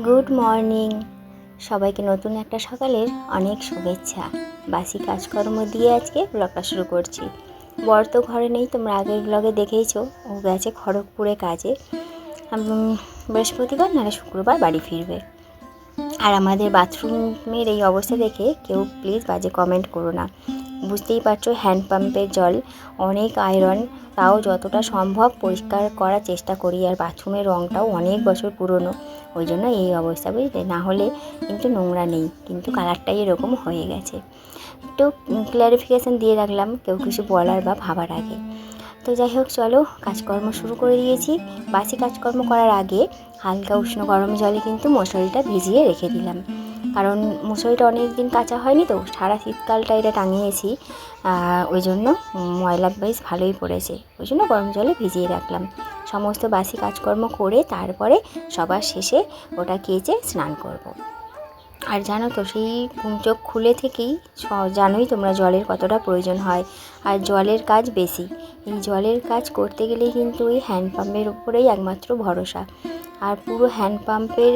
Good morning. সবাইকে নতুন একটা সকালের অনেক শুভেচ্ছা। বাসি কাজকর্ম দিয়ে আজকে ব্লগটা শুরু করছি। বর তো ঘরে নেই, তোমরা আগের ব্লগে দেখেইছো, ও গেছে খড়গপুরে কাজে। বৃহস্পতিবার নাহলে শুক্রবার বাড়ি ফিরবে। আর আমাদের বাথরুমের এই অবস্থা দেখে কেউ প্লিজ বাজে কমেন্ট করো না। বুঝতেই পারছো, হ্যান্ডপাম্পের জল অনেক আয়রন, তাও যতটা সম্ভব পরিষ্কার করার চেষ্টা করি। আর বাথরুমের রঙটাও অনেক বছর পুরনো, ওই জন্য এই অবস্থা, বুঝলে। না হলে কিন্তু নোংরা নেই, কিন্তু কালারটাই এরকম হয়ে গেছে। একটু ক্ল্যারিফিকেশান দিয়ে রাখলাম কেউ কিছু বলার বা ভাবার আগে। তো যাই হোক, চলো কাজকর্ম শুরু করে দিয়েছি। বাসি কাজকর্ম করার আগে হালকা উষ্ণ গরম জলে কিন্তু মশারিটা ভিজিয়ে রেখে দিলাম, কারণ মশারিটা অনেক দিন কাচা হয়নি, তো সারা শীতকালটা এটা টাঙিয়েছি, ওই জন্য ময়লা বেশ ভালোই পড়েছে, ওই জন্য গরম জলে ভিজিয়ে রাখলাম। সমস্ত বাসি কাজকর্ম করে তারপরে সবার শেষে ওটা কেচে স্নান করব। আর জানো তো, সেই চোখ খুলে থেকেই জানোই তোমরা জলের কতটা প্রয়োজন হয়, আর জলের কাজ বেশি। এই জলের কাজ করতে গেলে কিন্তু ওই হ্যান্ডপাম্পের উপরেই একমাত্র ভরসা। আর পুরো হ্যান্ডপাম্পের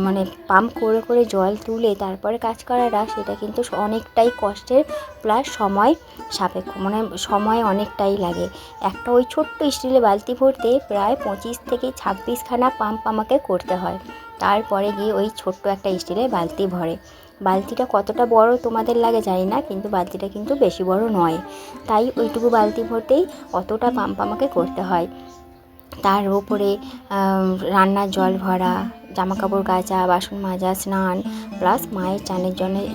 মানে পাম্প করে করে জল তুলে তারপরে কাজ করাটা, সেটা কিন্তু অনেকটাই কষ্টের, প্লাস সময় সাপেক্ষ, মানে সময় অনেকটাই লাগে। একটা ওই ছোট্ট স্টিলের বালতি ভরতে প্রায় 25 থেকে 26খানা পাম্প আমাকে করতে হয়। তারপরে গিয়ে ওই ছোট্ট একটা স্টিলের বালতি ভরে। বালতিটা কতটা বড় তোমাদের লাগে জানি না, কিন্তু বালতিটা কিন্তু বেশি বড় নয়, তাই ওইটুকু বালতি ভরতেই অতটা পাম্প আমাকে করতে হয়। তার উপরে রান্নার জল ভরা, জামাকাপড় কাচা, বাসন মাজা, স্নান, প্লাস মায়ের চানের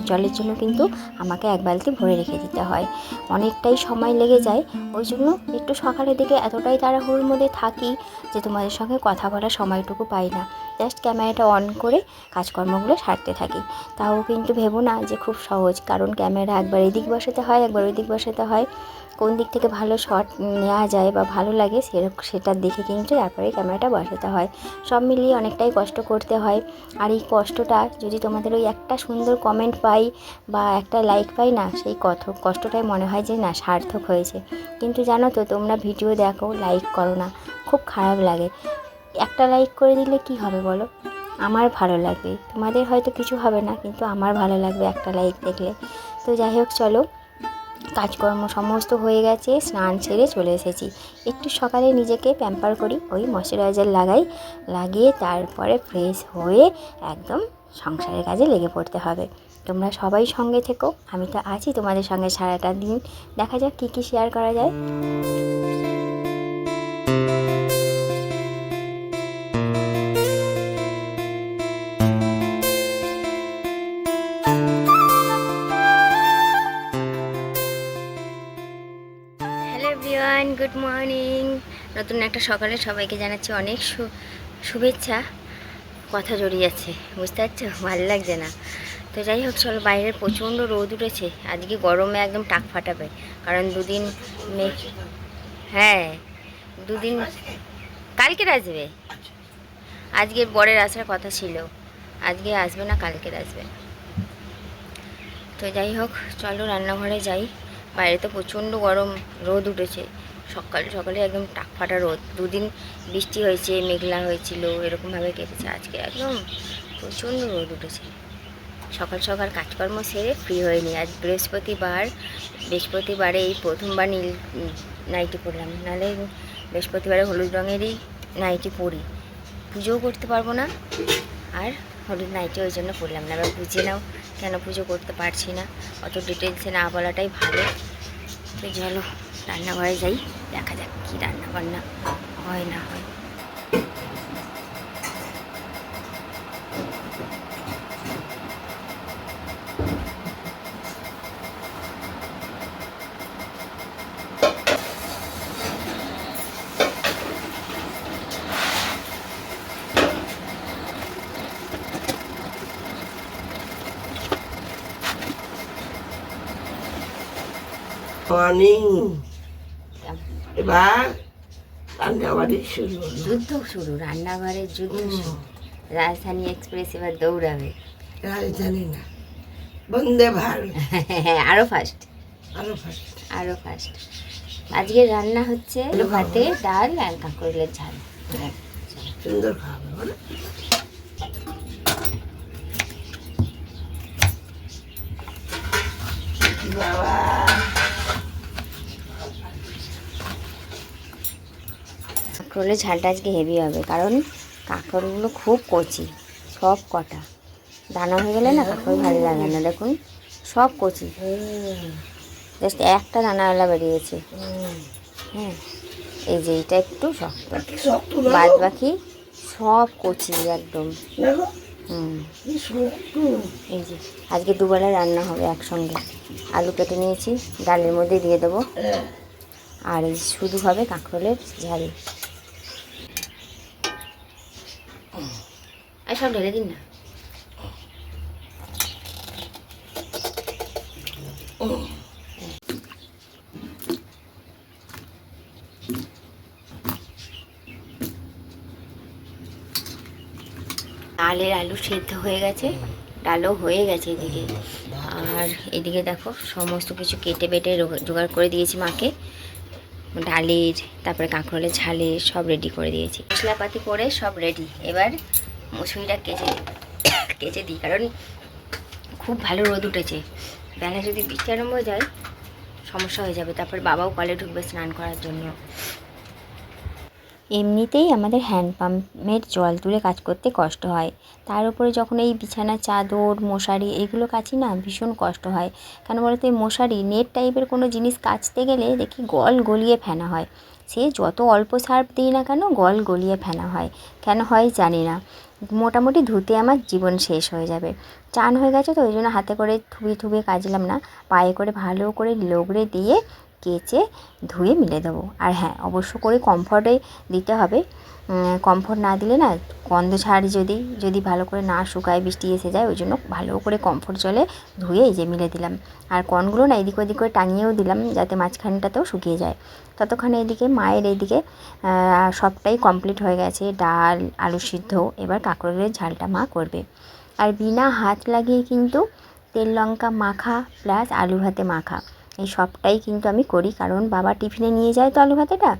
জলের জন্য কিন্তু আমাকে এক বালতি ভরে রেখে দিতে হয়। অনেকটাই সময় লেগে যায়, ওই জন্য একটু সকালের দিকে এতটাই তাড়াহুড়োর মধ্যে থাকি যে তোমাদের সঙ্গে কথা বলার সময়টুকু পাই না। জাস্ট ক্যামেরাটা অন করে কাজকর্মগুলো সারতে থাকি। তাও কিন্তু ভেবো না যে খুব সহজ, কারণ ক্যামেরা একবার এদিক বসাতে হয়, একবার ওই দিক বসাতে হয়। কোন দিক থেকে ভালো শট নেওয়া যায় বা ভালো লাগে সেটা দেখে কিন্তু তারপরে ক্যামেরাটা বসাতে হয়। সব মিলিয়ে অনেকটাই কষ্ট করতে হয়। আর এই কষ্টটা যদি তোমাদের ওই একটা সুন্দর কমেন্ট পাই বা একটা লাইক পাই না, সেই কষ্টটাই মনে হয় যে না, সার্থক হয়েছে। কিন্তু জানো তো, তোমরা ভিডিও দেখো, লাইক করো না, খুব খারাপ লাগে। একটা লাইক করে দিলে কি হবে বলো? আমার ভালো লাগবে, তোমাদের হয়তো কিছু হবে না, কিন্তু আমার ভালো লাগবে একটা লাইক দেখলে। তো যাই হোক, চলো কাজকর্ম সমস্ত হয়ে গেছে, স্নান সেরে চলে এসেছি। একটু সকালে নিজেকে প্যাম্পার করি, ওই ময়শ্চারাইজার লাগিয়ে তারপরে ফ্রেশ হয়ে একদম সংসারের কাজে লেগে পড়তে হবে। তোমরা সবাই সঙ্গে থেকো, আমি তো আছি তোমাদের সঙ্গে সারাটা দিন। দেখা যাক কী কী শেয়ার করা যায়। Hello everyone, good morning. নতুন একটা সকালে সবাইকে জানাচ্ছি অনেক শুভেচ্ছা। কথা জড়িয়ে যাচ্ছে, বুঝতে পারছো, ভালো লাগছে না। তো যাই হোক, চলো, বাইরের প্রচণ্ড রোদ উঠেছে, আজকে গরমে একদম টাক ফাটাবে, কারণ দুদিন মেঘ। হ্যাঁ, দুদিন কালকের আসবে। আজকে বরের আসার কথা ছিল, আজকে আসবে না, কালকের আসবে। তো যাই হোক, চলো রান্নাঘরে যাই। বাইরে তো প্রচণ্ড গরম, রোদ উঠেছে, সকাল সকালে একদম টাক ফাটা রোদ। দুদিন বৃষ্টি হয়েছে, মেঘলা হয়েছিল, এরকমভাবে কেটেছে। আজকে একদম প্রচণ্ড রোদ উঠেছে। সকাল সকাল কাজকর্ম সেরে ফ্রি হয়ে নি। আজ বৃহস্পতিবারে এই প্রথমবার নীল নাইটি পরলাম, নাহলে বৃহস্পতিবারে হলুদ রঙেরই নাইটি পরি, পুজোও করতে পারবো না। আর হলুদ নাইটি ওই জন্য পরলাম না। এবার বুঝে নাও কেন পুজো করতে পারছি না, অত ডিটেলসে না বলাটাই ভালো। তো চলো রান্নাঘরে যাই, দেখা যাক কী রান্না বান্না হয় না হয়। মর্নিং। এবার রান্নাবাড়ি শুরু, যুদ্ধ শুরু, রান্নাঘরের যুদ্ধ শুরু। রাজধানী এক্সপ্রেস এবার দৌড়াবে। রাজধানী না, বন্দে ভারত। আরও ফাস্ট, আরো ফাস্ট। আজকে রান্না হচ্ছে ভাতে ডাল আর কাঁকরোলের ঝাল। সুন্দর খাওয়াবে বলে। কাঁকরোলের ঝালটা আজকে হেভি হবে, কারণ কাঁকরোলগুলো খুব কচি, সব কটা। দানা হয়ে গেলে না কাঁকরোল ভালো লাগে না, দেখুন সব কচি, জাস্ট একটা দানাওয়ালা বেরিয়েছে। হ্যাঁ, এই যে এটা একটু শক্ত, বাদ বাকি সব কচি একদম। এই যে আজকে দুবেলা রান্না হবে একসঙ্গে। আলু কেটে নিয়েছি, ডালের মধ্যে দিয়ে দেবো, আর এই শুধু হবে কাঁকরোলের ঝাল। আর সব ঢেলে দিন না। ডালের আলু সেদ্ধ হয়ে গেছে, ডালও হয়ে গেছে এদিকে। আর এদিকে দেখো সমস্ত কিছু কেটে বেটে জোগাড় করে দিয়েছি মাকে, ডালের তারপরে কাঁকরোলের ঝালের সব রেডি করে দিয়েছি, মশলাপাতি করে সব রেডি। এবার মুসুরিটা কেচে দিই, কারণ খুব ভালো রোদ উঠেছে। বেলা যদি বৃষ্টি আরম্ভ হয়ে যায় সমস্যা হয়ে যাবে, তারপর বাবাও কলে ঢুকবে স্নান করার জন্য। এমনিতেই আমাদের হ্যান্ডপাম্পের জল তুলে কাজ করতে কষ্ট হয়, তার উপরে যখন এই বিছানা চাদর মশারি এগুলো কাচি না, ভীষণ কষ্ট হয়। কেন বলতো, এই মশারি নেট টাইপের কোনো জিনিস কাচতে গেলে দেখি গলিয়ে ফেনা হয়। সে যত অল্প সার্ফ দিই না কেন গলিয়ে ফেনা হয়, কেন হয় জানি না। মোটামুটি ধুতে আমার জীবন শেষ হয়ে যাবে। চান হয়ে গেছে তো ওই জন্য হাতে করে থুবিয়ে কাচলাম না, পায়ে করে ভালো করে লগড়ে দিয়ে কেচে ধুয়ে মিলে দেবো। আর হ্যাঁ, অবশ্য করে কমফর্টে দিতে হবে, কমফর্ট না দিলে না গন্ধ ছাড়ি, যদি ভালো করে না শুকায় বৃষ্টি এসে যায়, ওই জন্য ভালো করে কমফর্ট জলে ধুয়ে এই যে মিলে দিলাম। আর কর্নগুলো না এদিক ওদিক করে টাঙিয়েও দিলাম, যাতে মাঝখানটাতেও শুকিয়ে যায়। ততক্ষণে এদিকে মায়ের এইদিকে সবটাই কমপ্লিট হয়ে গেছে, ডাল আলু সিদ্ধ। এবার কাঁকরোলের ঝালটা মা করবে। আর বিনা হাত লাগিয়ে কিন্তু তেল লঙ্কা মাখা প্লাস আলু ভাতে মাখা, এই সবটাই কিন্তু আমি করি, কারণ বাবা টিফিনে নিয়ে যায় তো আলু ভাতেটা।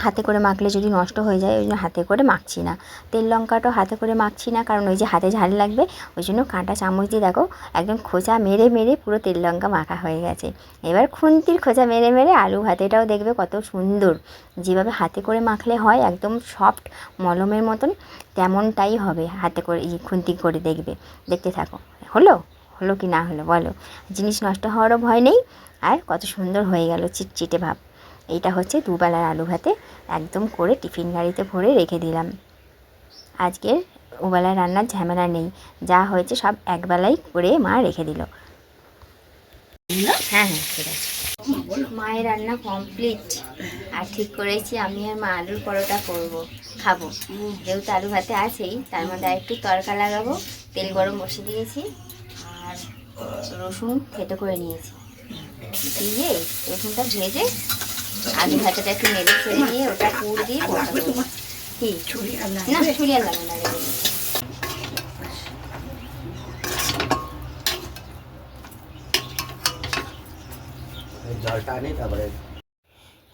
হাতে করে মাখলে যদি নষ্ট হয়ে যায়, ওই জন্য হাতে করে মাখছি না। তেল লঙ্কাটাও হাতে করে মাখছি না, কারণ ওই যে হাতে ঝাল লাগবে, ওই জন্য কাঁটা চামচ দিয়ে দেখো একদম খোঁচা মেরে পুরো তেল লঙ্কা মাখা হয়ে গেছে। এবার খুন্তির খোঁচা মেরে আলু ভাতেটাও দেখবে কত সুন্দর, যেভাবে হাতে করে মাখলে হয় একদম সফট মলমের মতন, তেমনটাই হবে হাতে করে খুন্তি করে দেখবে। দেখতে থাকো, হলো কি না হলো বলো, জিনিস নষ্ট হওয়ারও ভয় নেই, আর কত সুন্দর হয়ে গেল চিটচিটে ভাব। এইটা হচ্ছে দুবেলার আলু ভাতে, একদম করে টিফিন গাড়িতে ভরে রেখে দিলাম। আজকের ওবেলার রান্নার ঝামেলা নেই, যা হয়েছে সব একবেলাই করে মা রেখে দিল। হ্যাঁ ঠিক আছে, মায়ের রান্না কমপ্লিট। আর ঠিক করেছি আমি আর মা আলুর পরোটা খাবো, যেহেতু আলু ভাতে আছেই, তার মধ্যে একটু তড়কা লাগাবো। তেল গরম বসিয়ে দিয়েছি, আর রসুন থেতো করে নিয়েছি, দিয়ে রসুনটা ভেজে আলু ভাতেটা একটু নেড়ে ছেড়ে নিয়ে ওটা পুর দিয়ে কি না ছুরি আর লাগে না।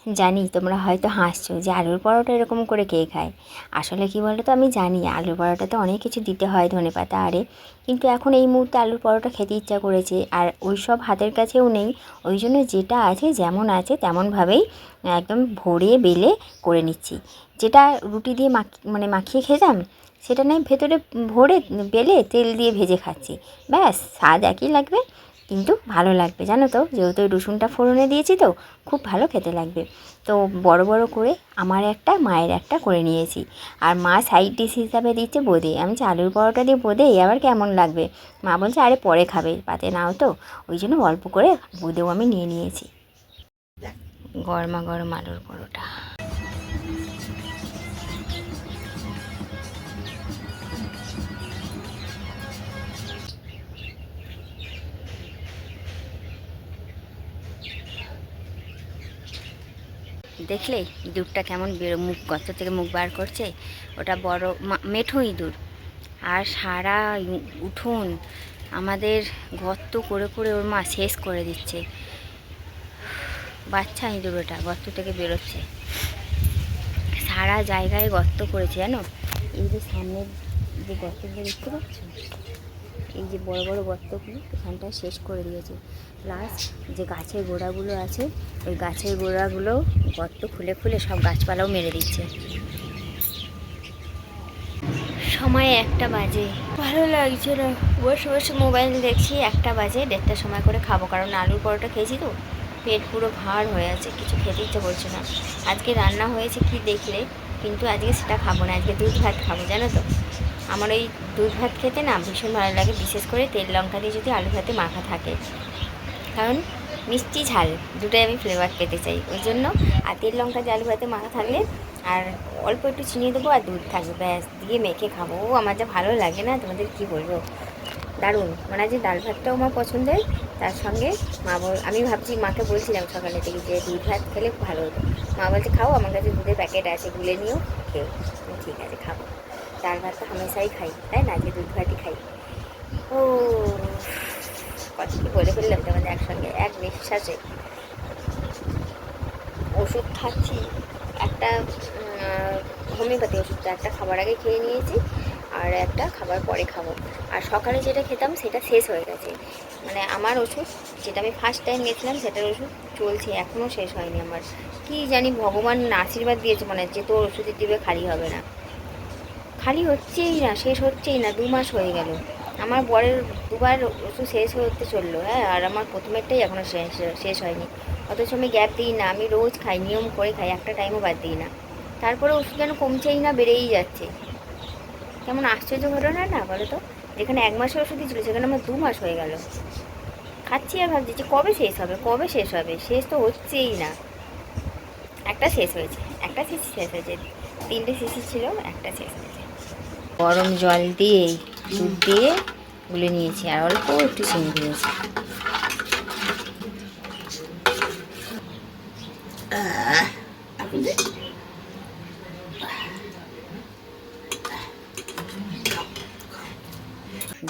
জানি তোমরা হয়তো হাসছো যে আলুর পরোটা এরকম করে কে খায়। আসলে কি বলো তো, আমি জানি আলুর পরোটাতে অনেক কিছু দিতে হয়, ধনেপাতা আরে, কিন্তু এখন এই মুহূর্তে আলুর পরোটা খেতে ইচ্ছা করেছে, আর ওই সব হাতের কাছেও নেই। ওই জন্য যেটা আছে যেমন আছে তেমনভাবেই একদম ভরে বেলে করে নিচ্ছি। যেটা রুটি দিয়ে মাখিয়ে খেতাম, সেটা নয় ভেতরে ভরে বেলে তেল দিয়ে ভেজে খাচ্ছি, ব্যাস স্বাদ একই লাগবে, কিন্তু ভালো লাগবে জানো তো, যেহেতু রসুনটা ফোড়নে দিয়েছি তো খুব ভালো খেতে লাগবে। তো বড় করে আমার একটা মায়ের একটা করে নিয়েছি, আর মা সাইড ডিশ হিসাবে দিচ্ছে বোঁদে। আমি আলুর পরোটা দিয়ে বোঁদে আবার কেমন লাগবে, মা বলছে আরে পরে খাবে, পাতে নাও তো, ওই জন্য অল্প করে বোঁদেও আমি নিয়ে নিয়েছি। গরমা গরম আলুর পরোটা। দেখলে ইঁদুরটা কেমন গর্ত থেকে মুখ বার করছে, ওটা বড় মেঠো ইঁদুর। আর সারা উঠোন আমাদের গর্ত করে ওর মা শেষ করে দিচ্ছে। বাচ্চা ইঁদুর ওটা গর্ত থেকে বেরোচ্ছে, সারা জায়গায় গর্ত করেছে জানো। এই যে সামনের যে গর্তগুলো দেখতে পাচ্ছ, এই যে বড় বড় গর্তগুলো এখানটা শেষ করে দিয়েছে। প্লাস যে গাছের গোড়াগুলো আছে ওই গাছের গোড়াগুলো গর্ত খুলে খুলে সব গাছপালাও মেরে দিচ্ছে। সময় 1টা বাজে, ভালো লাগছে না, বসে বসে মোবাইল দেখছি। 1টা বাজে, 1:30টার সময় করে খাবো, কারণ আলুর পরোটা খেয়েছি তো পেট পুরো ভার হয়ে আছে, কিছু খেতে ইচ্ছে করছে না। আজকে রান্না হয়েছে কি দেখলে, কিন্তু আজকে সেটা খাবো না, আজকে দুধ ভাত খাবো। জানো তো আমার ওই দুধ ভাত খেতে না ভীষণ ভালো লাগে, বিশেষ করে তেল লঙ্কা দিয়ে যদি আলু ভাতে মাখা থাকে, কারণ মিষ্টি ঝাল দুটোই আমি ফ্লেভার পেতে চাই ওই জন্য। আর তেল লঙ্কা দিয়ে আলু ভাতে মাখা থাকলে আর অল্প একটু চিনি দেবো আর দুধ থাকবে, ব্যাস দিয়ে মেখে খাবো। ও আমার যা ভালো লাগে না, তোমাদের কি বলবো, দারুণ। মানে যে ডাল ভাতটাও আমার পছন্দের, তার সঙ্গে আমি ভাবছি, মাকে বলছিলাম সকালে থেকে যে দুধ ভাত খেলে ভালো হতো। মা বলছে খাও, আমার কাছে দুধের প্যাকেট আছে, গুলে নিও, খেও। ঠিক আছে খাবো, ডাল ভাত তো হামেশাই খাই, তাই না, আজকে দুধ ভাতই খাই। ও কত কি বলে ফেললাম তোমাদের একসঙ্গে, এক নিঃশ্বাসে। ওষুধ খাচ্ছি একটা, হোমিওপ্যাথি ওষুধটা একটা খাবার আগে খেয়ে নিয়েছি, আর একটা খাবার পরে খাবো। আর সকালে যেটা খেতাম সেটা শেষ হয়ে গেছে, মানে আমার ওষুধ যেটা আমি ফার্স্ট টাইম গেছিলাম সেটার ওষুধ চলছে, এখনও শেষ হয়নি আমার। কি জানি ভগবান আশীর্বাদ দিয়েছে মনে হচ্ছে, তোর ওষুধের দিবে খালি হবে না, খালি হচ্ছেই না, শেষ হচ্ছেই না। 2 মাস হয়ে গেল, আমার বরের 2বার ওষুধ শেষ হতে চললো, হ্যাঁ, আর আমার প্রথমেরটাই এখনও শেষ হয়নি। অথচ আমি গ্যাপ দিই না, আমি রোজ খাই, নিয়ম করে খাই, একটা টাইমও বাদ দিই না। তারপরে ওষুধ যেন কমছেই না, বেড়েই যাচ্ছে। কেমন আশ্চর্য ঘটনা না বলো তো, যেখানে 1 মাসের ওষুধই ছিল সেখানে আমার 2 মাস হয়ে গেল খাচ্ছি, আর ভাবছি যে কবে শেষ হবে, কবে শেষ হবে, শেষ তো হচ্ছেই না। একটা শেষ হয়েছে, একটা শিশি শেষ হয়েছে, 3টে শিশি ছিল, একটা শেষ হয়েছে। গরম জল দিয়ে দুধ দিয়ে গুলে নিয়েছি, আর অল্প একটু চিনি দিয়েছি।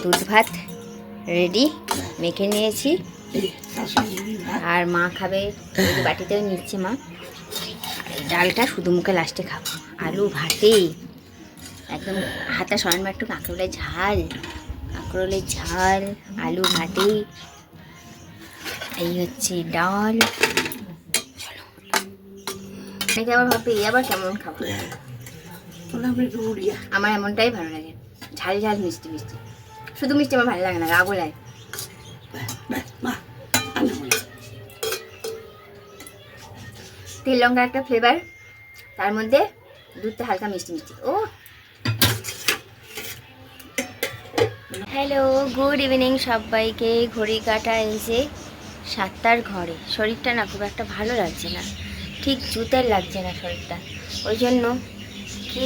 দুধ ভাত রেডি, মেখে নিয়েছি, আর মা খাবে ওই যে বাটিতেও নিচ্ছে মা। ডালটা শুধু মুখে লাস্টে খাবো, আলু ভাতে একদম হাতা সরান একটু, কাঁকরোলের ঝাল, কাঁকরোলের ঝাল, আলু ভাতে, এই হচ্ছে ডাল। চলো, অনেকে আবার ভাববে এই আবার কেমন খাবো, আমার এমনটাই ভালো লাগে, ঝাল ঝাল মিষ্টি মিষ্টি। শুধু মিষ্টি আমার ভালো লাগে না, রাগও লাগে। তেল লঙ্কা একটা ফ্লেভার, তার মধ্যে দুধটা হালকা মিষ্টি মিষ্টি। ও হ্যালো, গুড ইভিনিং সবাইকে। ঘড়ি কাটা এসে 7টার ঘরে। শরীরটা না খুব একটা ভালো লাগছে না, ঠিক জুতের লাগছে না শরীরটা, ওই জন্য কী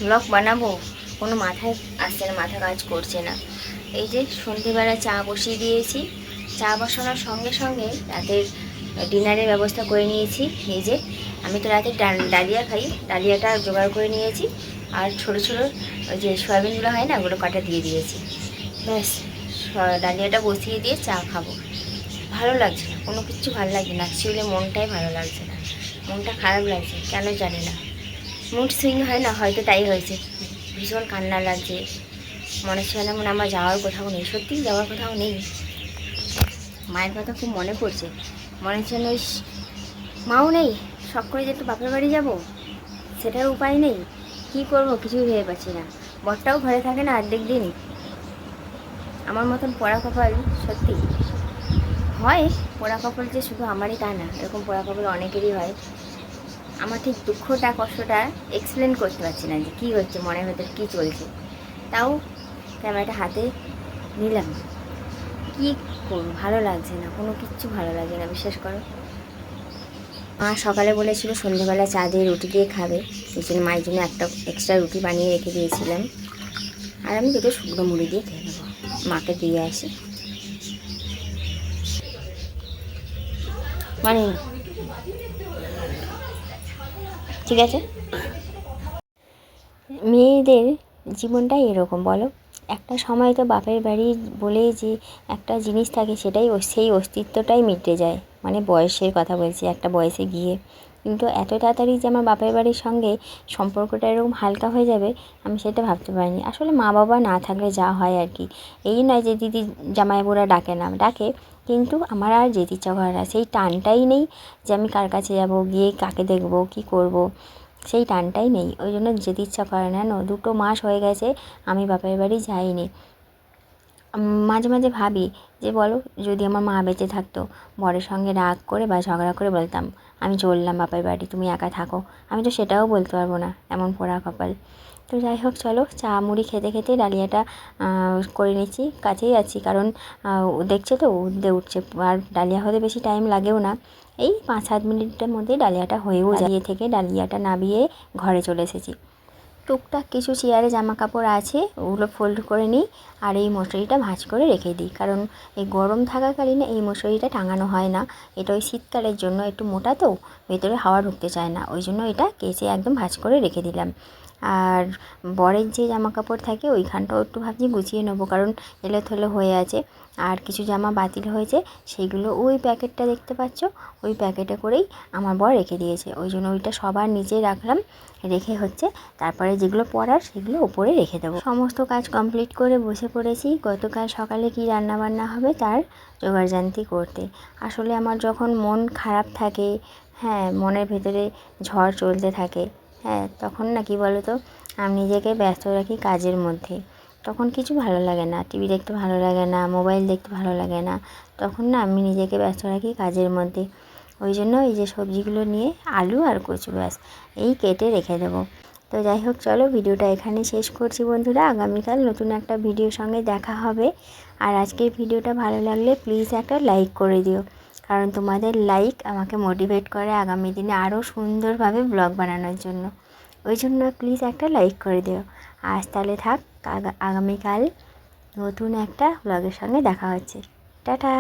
ব্লগ বানাবো কোনো মাথায় আসছে না, মাথা কাজ করছে না। এই যে সন্ধেবেলা চা বসিয়ে দিয়েছি, চা বসানোর সঙ্গে সঙ্গে রাতের ডিনারের ব্যবস্থা করে নিয়েছি। এই যে আমি তো রাতে ডালিয়া খাই, ডালিয়াটা জোগাড় করে নিয়েছি, আর ছোটো ছোটো ওই যে সয়াবিনগুলো হয় না, ওগুলো কাটা দিয়ে দিয়েছি, ব্যাস। ডালিয়াটা বসিয়ে দিয়ে চা খাবো। ভালো লাগছে না, কোনো কিছু ভালো লাগছে না, অ্যাকচুয়ালি মনটাই ভালো লাগছে না, মনটা খারাপ লাগছে, কেন জানি না। মুড সুইং হয় না, হয়তো তাই হয়েছে। ভীষণ কান্না লাগছে, মনে হচ্ছে না মনে আমার যাওয়ার কোথাও নেই, সত্যিই যাওয়ার কোথাও নেই। মায়ের কথা খুব মনে পড়ছে, মনে হচ্ছে না মাও নেই, শখ করে যে একটু বাপের বাড়ি যাবো, সেটার উপায় নেই, কী করবো কিছুই ভেবে পাচ্ছি না। বরটাও ঘরে থাকে না অর্ধেক দিন, আমার মতন পোড়া কপাল সত্যি হয়। পোড়া কপাল যে শুধু আমারই তা না, এরকম পোড়া কপাল অনেকেরই হয়। আমার ঠিক দুঃখটা কষ্টটা এক্সপ্লেন করতে পারছি না যে কী হচ্ছে, মনের ভেতর কী চলছে। তাও ক্যামেরাটা হাতে নিলাম, কী করব, ভালো লাগছে না, কোনো কিচ্ছু ভালো লাগে না, বিশ্বাস করো। মা সকালে বলেছিল সন্ধ্যেবেলা চা দিয়ে রুটি দিয়ে খাবে, এই জন্য মায়ের জন্য একটা এক্সট্রা রুটি বানিয়ে রেখে দিয়েছিলাম, আর আমি দুটো শুকনো মুড়ি দিয়ে খেয়ে নেবো, মাকে দিয়ে আসি। মানে ঠিক আছে, মেয়েদের জীবনটাই এরকম বলো। একটা সময় তো বাপের বাড়ি বলেই যে একটা জিনিস থাকে, সেটাই সেই অস্তিত্বটাই মিটে যায়, মানে বয়সের কথা বলছি, একটা বয়সে গিয়ে কিন্তু এত তাড়াতাড়ি যে আমার বাপের বাড়ির সঙ্গে সম্পর্কটা এরকম হালকা হয়ে যাবে আমি সেটা ভাবতে পারিনি। আসলে মা বাবা না থাকলে যা হয় আর কি, এই নয় যে দিদি জামাইবাবুরা ডাকে না, ডাকে, কিন্তু আমার আর যেতে ইচ্ছা করে না, সেই টানটাই নেই যে আমি কার কাছে যাব, গিয়ে কাকে দেখব, কি করব, সেই টানটাই নেই। ওই জন্য যেতে ইচ্ছা করে না। 2 মাস হয়ে গেছে আমি বাপের বাড়ি যাইনি। মাঝে মাঝে ভাবি যে বলো যদি আমার মা বেঁচে থাকতো, বরের সঙ্গে রাগ করে বা ঝগড়া করে বলতাম আমি চললাম বাপের বাড়ি, তুমি একা থাকো, আমি তো সেটাও বলতে পারবো না, এমন পোড়া কপাল। তো যাই হোক, চলো চা মুড়ি খেতে খেতে ডালিয়াটা করে নিচ্ছি, কাছেই আছি, কারণ ও দেখছে তো উঠতে উঠছে, আর ডালিয়া হতে বেশি টাইম লাগেও না, এই 5-7 মিনিটের মধ্যেই ডালিয়াটা হয়েও যায়। থেকে ডালিয়াটা নামিয়ে ঘরে চলে এসেছি। টুকটাক কিছু চেয়ারে জামা কাপড় আছে, ওগুলো ফোল্ড করে নিই, আর এই মশারিটা ভাঁজ করে রেখে দিই, কারণ এই গরম থাকাকালীন এই মশারিটা টাঙানো হয় না। এটা ওই শীতকালের জন্য, একটু মোটা তো, ভেতরে হাওয়া ঢুকতে চায় না, ওই জন্য এটা কেচে একদম ভাঁজ করে রেখে দিলাম। আর বরের যে জামা কাপড় থাকে ওইখানটাও একটু ভাবছি গুছিয়ে নেবো, কারণ এলোথেলো হয়ে আছে। আর কিছু জামা বাতিল হয়েছে, সেইগুলো ওই প্যাকেটটা দেখতে পাচ্ছ, ওই প্যাকেটে করেই আমার বর রেখে দিয়েছে, ওই জন্য ওইটা সবার নিচে রাখলাম, রেখে হচ্ছে তারপরে যেগুলো পরার সেগুলো ওপরে রেখে দেবো। সমস্ত কাজ কমপ্লিট করে বসে পড়েছি গতকাল সকালে কি রান্নাবান্না হবে তার জোগাড়জান্তি করতে। আসলে আমার যখন মন খারাপ থাকে, হ্যাঁ, মনের ভেতরে ঝড় চলতে থাকে, হ্যাঁ, তখন না কি বলো তো, আমি নিজেকে ব্যস্ত রাখি কাজের মধ্যে। তখন কিছু ভালো লাগে না, টিভি দেখতে ভালো লাগে না, মোবাইল দেখতে ভালো লাগে না, তখন না আমি নিজেকে ব্যস্ত রাখি কাজের মধ্যে। ওই জন্য এই যে সবজিগুলো নিয়ে আলু আর কচু ব্যাস এই কেটে রেখে দেবো। তো যাই হোক, চলো ভিডিওটা এখানে শেষ করছি বন্ধুরা, আগামীকাল নতুন একটা ভিডিওর সঙ্গে দেখা হবে। আর আজকের ভিডিওটা ভালো লাগলে প্লিজ একটা লাইক করে দিও, কারণ তোমাদের লাইক আমাকে মোটিভেট করে আগামী দিনে আরও সুন্দরভাবে ব্লগ বানানোর জন্য। ওই জন্য প্লিজ একটা লাইক করে দিও। আজ তাহলে থাক, আগামীকাল নতুন একটা ব্লগের সঙ্গে দেখা হচ্ছে। টাটা।